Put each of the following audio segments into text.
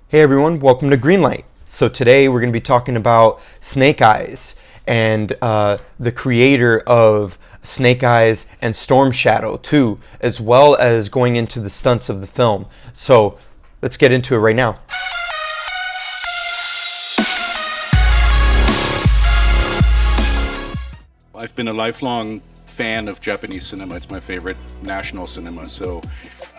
Hey everyone, welcome to Greenlight. So today we're going to be talking about Snake Eyes and the creator of Snake Eyes and Storm Shadow too, as well as going into the stunts of the film. So let's get into it right now. I've been a lifelong fan of Japanese cinema. It's my favorite national cinema. So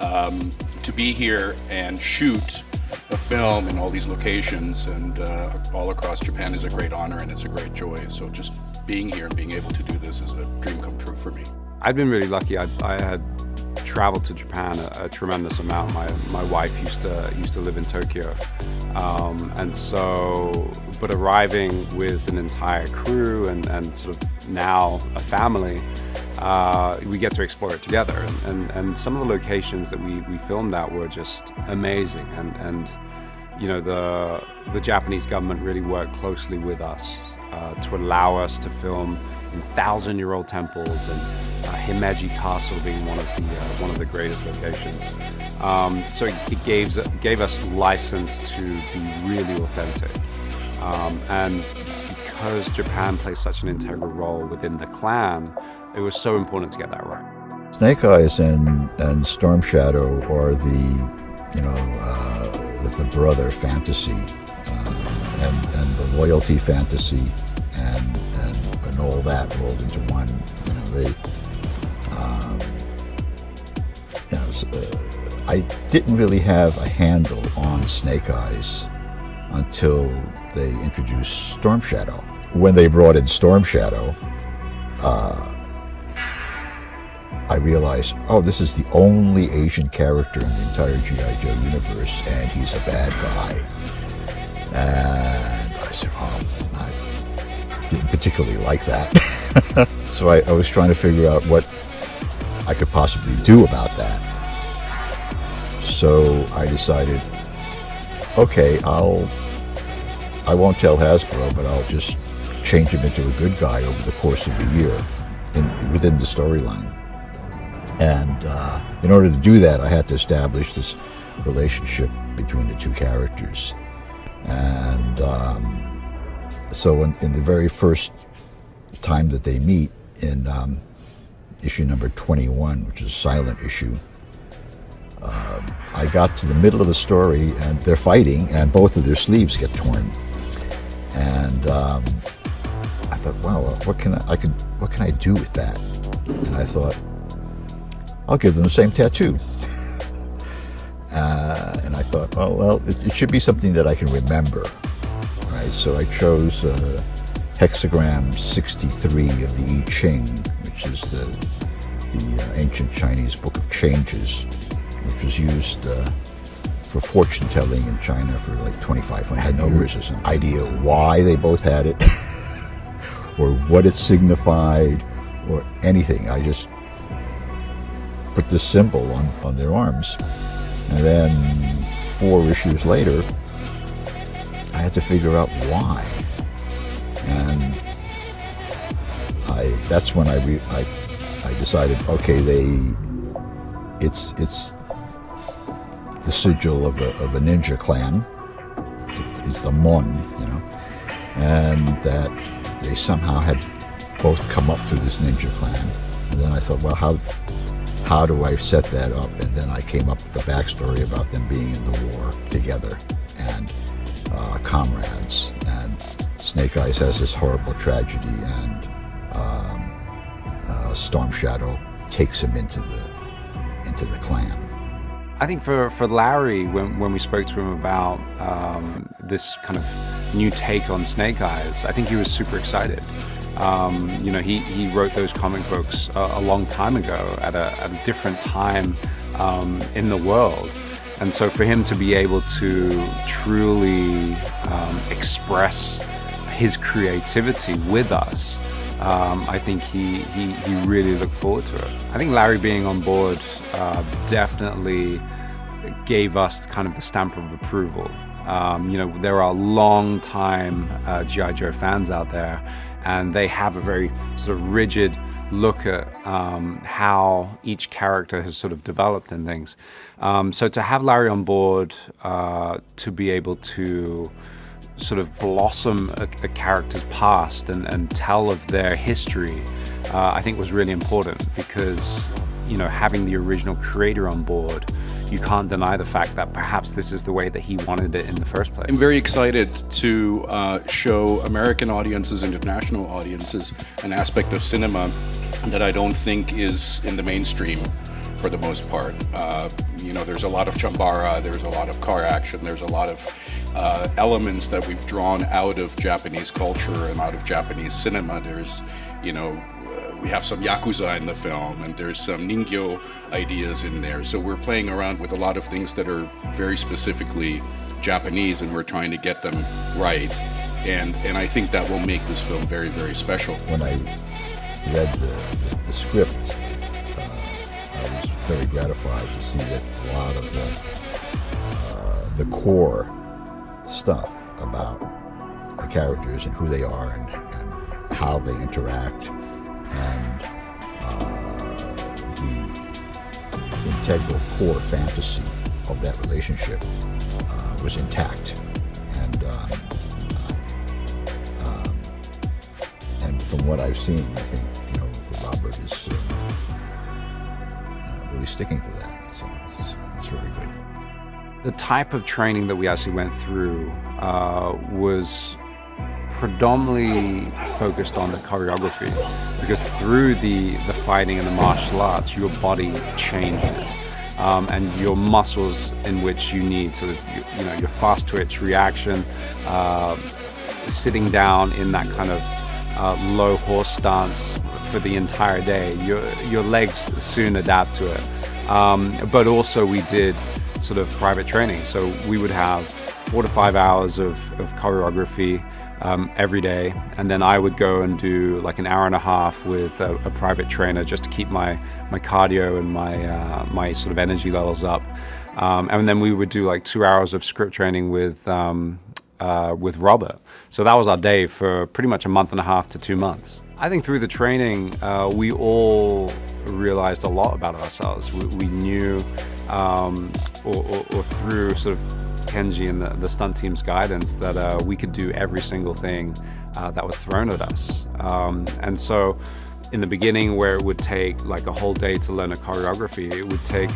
to be here and shoot a film in all these locations and all across Japan is a great honor and it's a great joy. So just being here and being able to do this is a dream come true for me. I've been really lucky. I had traveled to Japan a tremendous amount. My wife used to live in Tokyo, and so, but arriving with an entire crew and sort of now a family, we get to explore it together. And some of the locations that we filmed at were just amazing. And you know, the Japanese government really worked closely with us to allow us to film in 1,000-year-old temples, and Himeji Castle being one of the greatest locations. So it gave us license to be really authentic. And because Japan plays such an integral role within the clan, it was so important to get that right. Snake Eyes and Storm Shadow are the brother fantasy and the loyalty fantasy and all that rolled into one. I didn't really have a handle on Snake Eyes until they introduced Storm Shadow. When they brought in Storm Shadow, I realized, oh, this is the only Asian character in the entire G.I. Joe universe, and he's a bad guy. And I said, oh, I didn't particularly like that. So I was trying to figure out what I could possibly do about that. So I decided, okay, I won't tell Hasbro, but I'll just change him into a good guy over the course of a year within the storyline. And in order to do that, I had to establish this relationship between the two characters. And so in the very first time that they meet, in issue number 21, which is a silent issue, I got to the middle of the story and they're fighting and both of their sleeves get torn. And I thought, wow, what can I do with that? And I thought, I'll give them the same tattoo. And I thought, oh, well, it should be something that I can remember. Right? So I chose hexagram 63 of the I Ching, which is the ancient Chinese book of changes, which was used for fortune telling in China for like 2,500 years or something. Idea why they both had it, or what it signified, or anything. I just put this symbol on their arms. And then 4 issues later, I had to figure out why. And that's when I decided, okay, it's the sigil of a ninja clan. It's the Mon, and that they somehow had both come up through this ninja clan. And then I thought, well, how do I set that up? And then I came up with the backstory about them being in the war together and comrades. And Snake Eyes has this horrible tragedy, and Storm Shadow takes him into the clan. I think for Larry, when we spoke to him about this kind of new take on Snake Eyes, I think he was super excited. He wrote those comic books a long time ago at a different time in the world. And so for him to be able to truly express his creativity with us, I think he really looked forward to it. I think Larry being on board definitely gave us kind of the stamp of approval. There are long-time G.I. Joe fans out there, and they have a very sort of rigid look at how each character has sort of developed and things. So to have Larry on board, to be able to sort of blossom a character's past and tell of their history, I think was really important, because, you know, having the original creator on board, you can't deny the fact that perhaps this is the way that he wanted it in the first place. I'm very excited to show American audiences and international audiences an aspect of cinema that I don't think is in the mainstream for the most part. You know, there's a lot of chambara, there's a lot of car action, there's a lot of elements that we've drawn out of Japanese culture and out of Japanese cinema. There's, you know, we have some Yakuza in the film, and there's some Ningyo ideas in there. So we're playing around with a lot of things that are very specifically Japanese, and we're trying to get them right. And I think that will make this film very, very special. When I read the script, I was very gratified to see that a lot of the core stuff about the characters and who they are and how they interact, and the integral core fantasy of that relationship was intact. And from what I've seen, I think, you know, Robert is really sticking to that. So it's really good. The type of training that we actually went through was predominantly focused on the choreography, because through the fighting and the martial arts, your body changes, and your muscles in which you need sort of, you know, your fast twitch reaction, sitting down in that kind of low horse stance for the entire day. Your legs soon adapt to it, but also we did sort of private training, so we would have 4 to 5 hours of choreography every day, and then I would go and do like an hour and a half with a private trainer just to keep my cardio and my sort of energy levels up, and then we would do like 2 hours of script training with Robert. So that was our day for pretty much a month and a half to 2 months. I think through the training, we all realized a lot about ourselves. We knew, or through sort of Kenji and the stunt team's guidance, that we could do every single thing that was thrown at us. And so in the beginning, where it would take like a whole day to learn a choreography, it would take,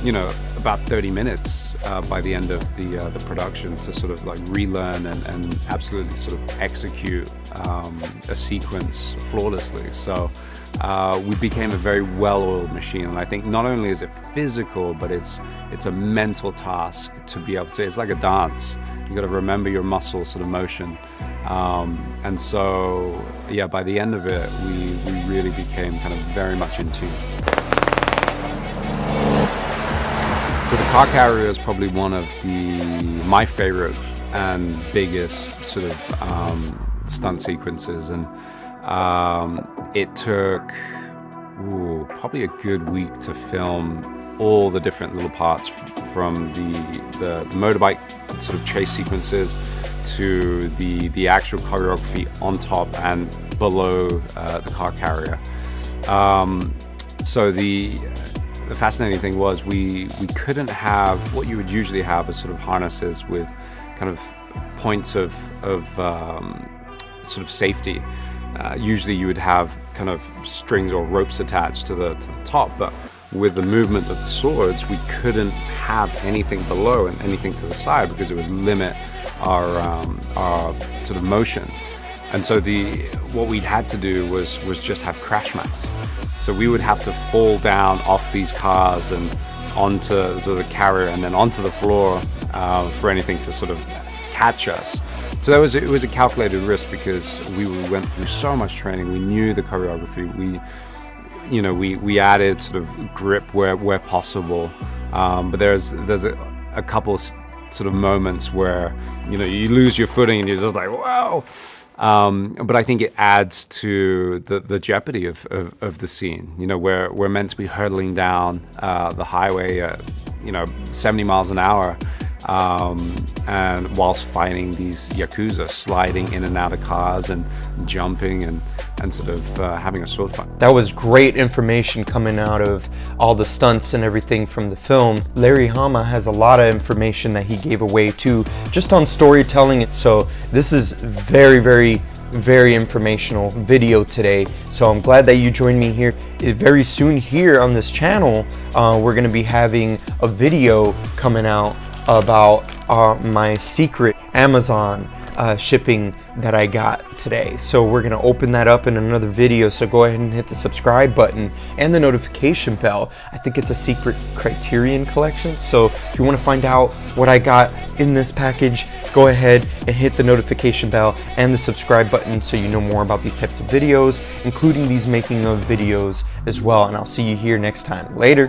you know, about 30 minutes by the end of the production to sort of like relearn and absolutely sort of execute a sequence flawlessly. So we became a very well-oiled machine, and I think not only is it physical, but it's a mental task to be able to. It's like a dance. You got to remember your muscle sort of motion, and so yeah, by the end of it, we really became kind of very much in tune. So the car carrier is probably one of my favorite and biggest sort of stunt sequences, and it took probably a good week to film all the different little parts, from the motorbike sort of chase sequences to the actual choreography on top and below the car carrier. So the fascinating thing was we couldn't have what you would usually have as sort of harnesses with kind of points of sort of safety. Usually you would have kind of strings or ropes attached to the top, but with the movement of the swords, we couldn't have anything below and anything to the side, because it would limit our sort of motion. And so what we'd had to do was just have crash mats. So we would have to fall down off these cars and onto the carrier and then onto the floor for anything to sort of catch us. So it was a calculated risk, because we went through so much training. We knew the choreography. We added sort of grip where possible. But there's a couple sort of moments where you lose your footing and you're just like, wow. But I think it adds to the jeopardy of the scene. We're meant to be hurtling down the highway at 70 miles an hour, and whilst fighting these Yakuza, sliding in and out of cars and jumping and sort of having a sword fight. That was great information coming out of all the stunts and everything from the film. Larry Hama has a lot of information that he gave away too, just on storytelling. So this is very informational video today. So I'm glad that you joined me here. Very soon here on this channel, we're going to be having a video coming out about my secret Amazon shipping that I got today. So we're going to open that up in another video. So go ahead and hit the subscribe button and the notification bell. I think it's a secret Criterion collection. So if you want to find out what I got in this package, go ahead and hit the notification bell and the subscribe button so you know more about these types of videos, including these making of videos as well. And I'll see you here next time. Later.